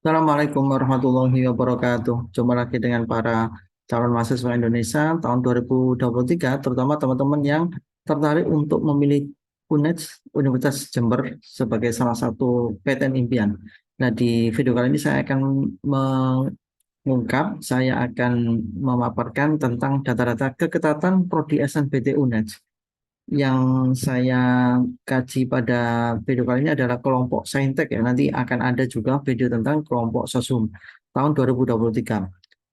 Assalamualaikum warahmatullahi wabarakatuh. Jumpa lagi dengan para calon mahasiswa Indonesia tahun 2023, terutama teman-teman yang tertarik untuk memilih UNED Universitas Jember sebagai salah satu PTN impian. Nah, di video kali ini saya akan memaparkan tentang data-data keketatan Prodi SNBT UNED. Yang saya kaji pada video kali ini adalah kelompok Saintek ya. Nanti akan ada juga video tentang kelompok Sosum tahun 2023.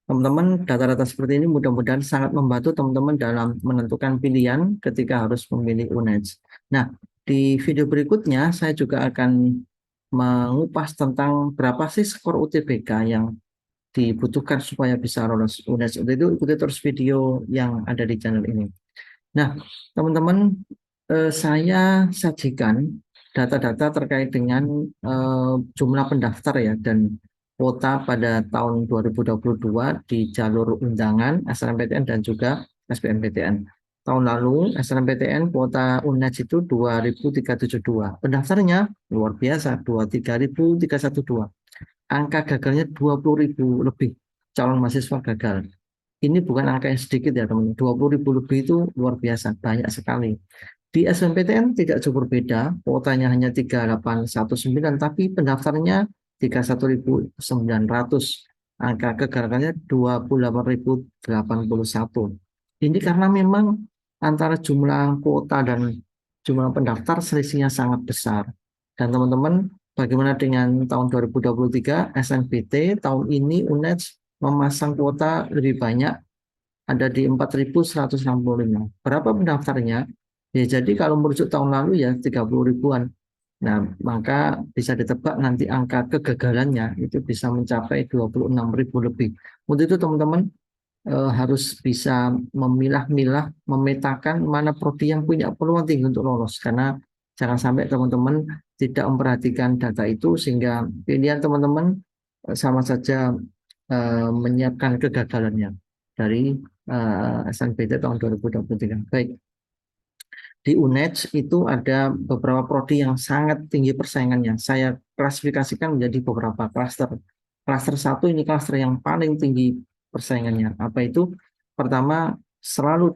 Teman-teman, data-data seperti ini mudah-mudahan sangat membantu teman-teman dalam menentukan pilihan ketika harus memilih UNED. Nah, di video berikutnya saya juga akan mengupas tentang berapa sih skor UTBK yang dibutuhkan supaya bisa lolos UNED. Untuk itu ikuti terus video yang ada di channel ini. Nah, teman-teman, saya sajikan data-data terkait dengan jumlah pendaftar ya dan kuota pada tahun 2022 di jalur undangan SNMPTN dan juga SBMPTN. Tahun lalu SNMPTN kuota UNED itu 2.372. Pendaftarnya luar biasa 23.312. Angka gagalnya 20.000 lebih calon mahasiswa gagal. Ini bukan angka yang sedikit ya teman-teman. 20.000 lebih itu luar biasa, banyak sekali. Di SNMPTN tidak cukup berbeda, kuotanya hanya 3.819, tapi pendaftarnya 31.900. Angka kegagalannya 28.081. Ini karena memang antara jumlah kuota dan jumlah pendaftar selisihnya sangat besar. Dan teman-teman, bagaimana dengan tahun 2023 SNBT tahun ini UNED memasang kuota lebih banyak, ada di 4.165. Berapa pendaftarnya? Ya, jadi kalau merujuk tahun lalu ya 30 ribuan. Nah, maka bisa ditebak nanti angka kegagalannya itu bisa mencapai 26.000 lebih. Untuk itu teman-teman harus bisa memilah-milah, memetakan mana prodi yang punya peluang tinggi untuk lolos. Karena jangan sampai teman-teman tidak memperhatikan data itu sehingga pilihan teman-teman sama saja menyiapkan kegagalannya dari SNBT tahun 2023. Baik, di UNED itu ada beberapa prodi yang sangat tinggi persaingannya. Saya klasifikasikan menjadi beberapa klaster. Klaster satu ini klaster yang paling tinggi persaingannya. Apa itu? Pertama, selalu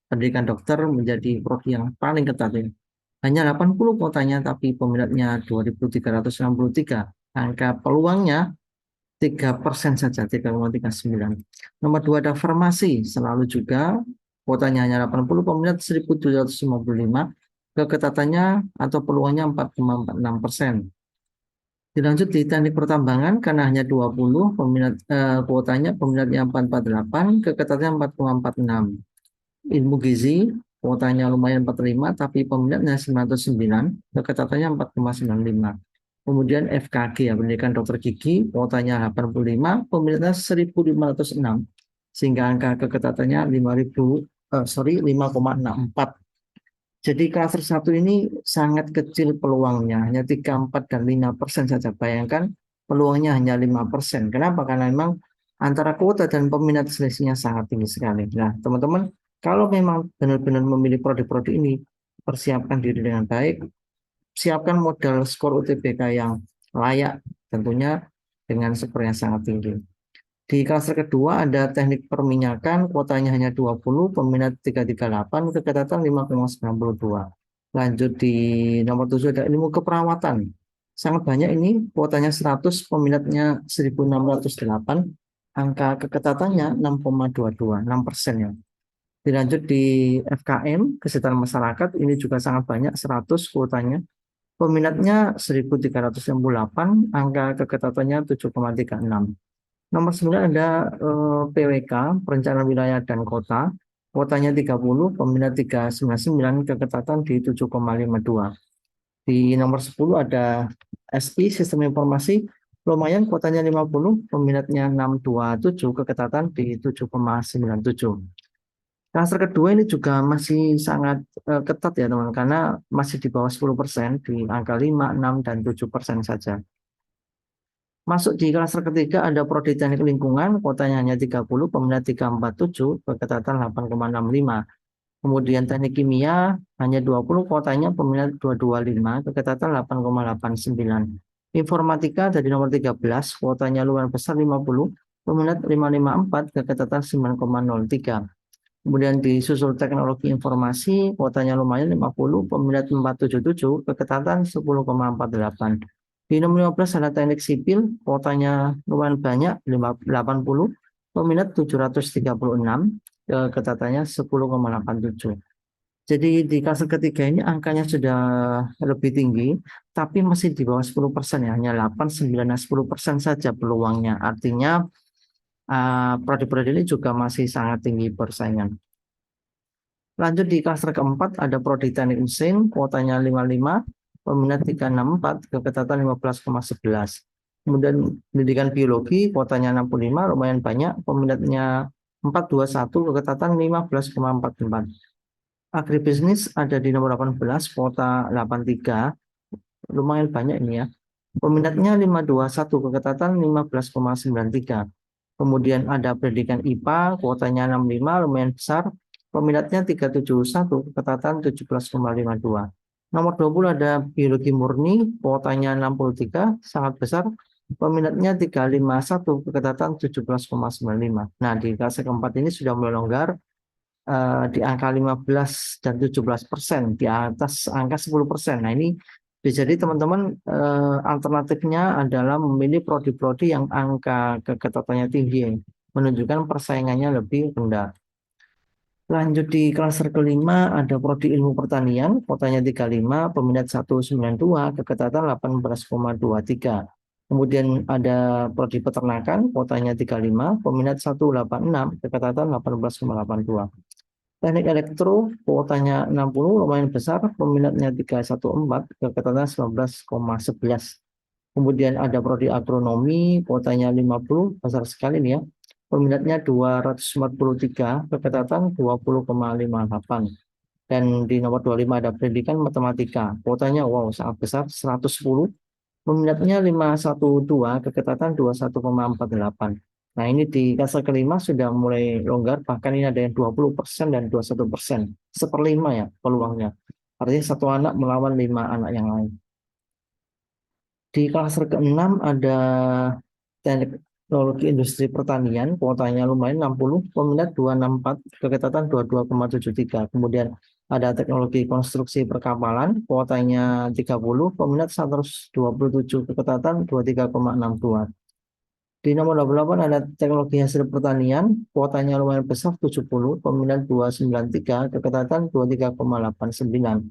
pendidikan dokter menjadi prodi yang paling ketat ini. Hanya 80 kuotanya, tapi peminatnya 2.363. Angka peluangnya 3% saja, 3,39. Nomor dua ada farmasi, selalu juga kuotanya hanya 80, peminat 1.755, keketatannya atau peluangnya 4,46%. Dilanjut di teknik pertambangan karena hanya 20, kuotanya peminatnya 448, keketatannya 4,46. Ilmu gizi kuotanya lumayan 45, tapi peminatnya 909, keketatannya 4,95. Kemudian FKG ya, pendidikan dokter gigi, kuotanya 85, peminatnya 1.506, sehingga angka keketatannya 5,64. Jadi klaster satu ini sangat kecil peluangnya, hanya 3, 4, dan 5% saja. Bayangkan peluangnya hanya 5%. Kenapa? Karena memang antara kuota dan peminat selisihnya sangat tinggi sekali. Nah, teman-teman, kalau memang benar-benar memilih prodi-prodi ini, persiapkan diri dengan baik, siapkan modal skor UTBK yang layak, tentunya dengan skor yang sangat tinggi. Di klaster kedua ada teknik perminyakan, kuotanya hanya 20, peminat 338, keketatan 5,92. Lanjut di nomor 7 ada ilmu keperawatan. Sangat banyak ini, kuotanya 100, peminatnya 1.608, angka keketatannya 6,22, 6% ya. Dilanjut di FKM, kesehatan masyarakat, ini juga sangat banyak, 100 kuotanya. Peminatnya 1.368, angka keketatannya 7,36. Nomor 9 ada PWK, Perencanaan Wilayah dan Kota. Kuotanya 30, peminat 399, keketatan di 7,52. Di nomor 10 ada SI, Sistem Informasi. Lumayan, kuotanya 50, peminatnya 627, keketatan di 7,97. Klaster kedua ini juga masih sangat ketat ya teman, karena masih di bawah 10%, di angka 5, 6, dan 7% saja. Masuk di klaster ketiga ada prodi teknik lingkungan, kuotanya hanya 30, peminat 347, keketatan 8,65. Kemudian teknik kimia hanya 20, kuotanya peminat 225, keketatan 8,89. Informatika dari nomor 13, kuotanya lumayan besar 50, peminat 554, keketatan 9,03. Kemudian disusul teknologi informasi, kuotanya lumayan 50, peminat 477, keketatan 10,48. Di nomor 15 ada teknik sipil, kuotanya lumayan banyak, 80, peminat 736, keketatannya 10,87. Jadi di kasus ketiga ini angkanya sudah lebih tinggi, tapi masih di bawah 10% ya, hanya 8, 9, dan 10% saja peluangnya. Artinya prodi-prodi ini juga masih sangat tinggi persaingan. Lanjut di klaster keempat ada prodi teknik mesin, kuotanya 55, peminat 364, keketatan 15,11. Kemudian pendidikan biologi, kuotanya 65, lumayan banyak, peminatnya 421, keketatan 15,44. Agribisnis ada di nomor 18, kuota 83, lumayan banyak ini ya. Peminatnya 521, keketatan 15,93. Kemudian ada pendidikan IPA, kuotanya 65, lumayan besar. Peminatnya 371, keketatan 17,52. Nomor 20 ada biologi murni, kuotanya 63, sangat besar. Peminatnya 351, keketatan 17,95. Nah, di kelas keempat ini sudah mulai longgar, di angka 15 dan 17%, di atas angka 10%. Nah, ini bisa jadi teman-teman alternatifnya adalah memilih prodi-prodi yang angka keketatannya tinggi, menunjukkan persaingannya lebih rendah. Lanjut di klaster kelima ada prodi ilmu pertanian, kuotanya 35, peminat 192, keketatan 18,23. Kemudian ada prodi peternakan, kuotanya 35, peminat 186, keketatan 18,82. Teknik elektro, kuotanya 60, lumayan besar, peminatnya 314, keketatannya 19,11. Kemudian ada prodi agronomi, kuotanya 50, besar sekali nih ya. Peminatnya 243, keketatan 20,58. Dan di nomor 25 ada pendidikan matematika, kuotanya wow sangat besar, 110. Peminatnya 512, keketatan 21,48. Nah, ini di fase kelima sudah mulai longgar, bahkan ini ada yang 20% dan 21%. Seperlima ya peluangnya. Artinya satu anak melawan 5 anak yang lain. Di klaster keenam ada teknologi industri pertanian, kuotanya lumayan 60, peminat 264, keketatan 22,73. Kemudian ada teknologi konstruksi perkapalan, kuotanya 30, peminat 127, keketatan 23,62. Di nomor 28 ada teknologi hasil pertanian, kuotanya lumayan besar 70, peminat 293, keketatan 23,89.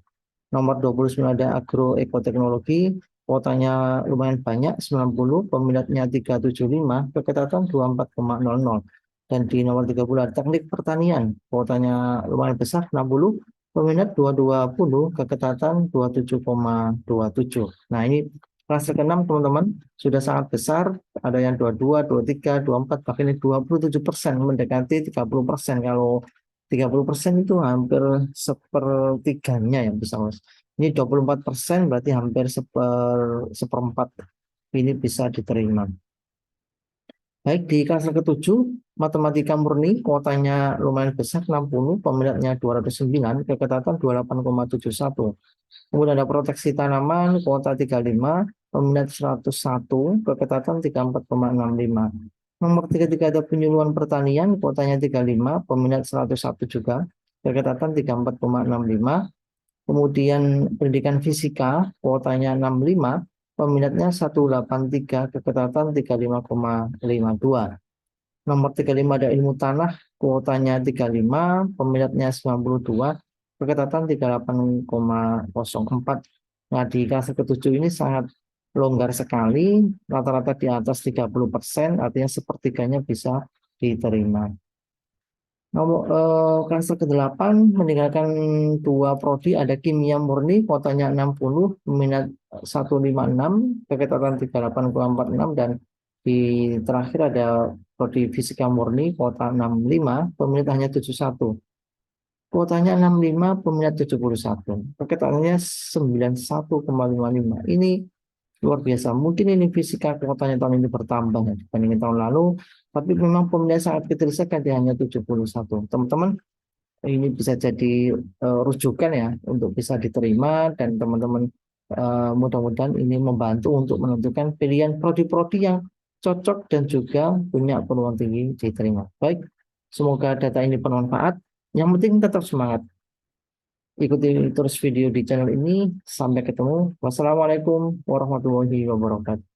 Nomor 29 ada agroekoteknologi, kuotanya lumayan banyak 90, peminatnya 375, keketatan 24,00. Dan di nomor 30 ada teknik pertanian, kuotanya lumayan besar 60, peminat 220, keketatan 27,27. Nah, ini kelas ke-6 teman-teman sudah sangat besar, ada yang 22, 23, 24, bahkan ini 27%, mendekati 30%. Kalau 30% itu hampir sepertiganya ya bisa mas. Ini 24% berarti hampir seperempat ini bisa diterima. Baik, di kelas ke-7, matematika murni, kuotanya lumayan besar, 60, peminatnya 209, keketatan 28,71. Kemudian ada proteksi tanaman, kuota 35, peminat 101, keketatan 34,65. Nomor 33 ada penyuluhan pertanian, kuotanya 35, peminat 101 juga, keketatan 34,65. Kemudian pendidikan fisika, kuotanya 65, peminatnya 183, keketatan 35,52. Nomor 35 ada ilmu tanah, kuotanya 35, peminatnya 92, keketatan 38,04. Nah, di kelas ke-7 ini sangat longgar sekali, rata-rata di atas 30%, artinya sepertiganya bisa diterima. Nomor klaster ke-8 meninggalkan 2 prodi, ada kimia murni, kuotanya 60, minat 156, keketatan 38,46, dan di terakhir ada prodi fisika murni, kuota 65, peminat hanya 71. Kuotanya 65, peminat 71. Keketatannya 91,55. Ini luar biasa. Mungkin ini fisika kuotanya tahun ini bertambah ya, dibandingin tahun lalu. Tapi memang peminat sangat kecil sekali, hanya 71. Teman-teman, ini bisa jadi rujukan ya untuk bisa diterima, dan teman-teman Mudah-mudahan ini membantu untuk menentukan pilihan prodi-prodi yang cocok dan juga punya peluang tinggi diterima. Baik, semoga data ini bermanfaat. Yang penting tetap semangat. Ikuti terus video di channel ini. Sampai ketemu. Wassalamualaikum warahmatullahi wabarakatuh.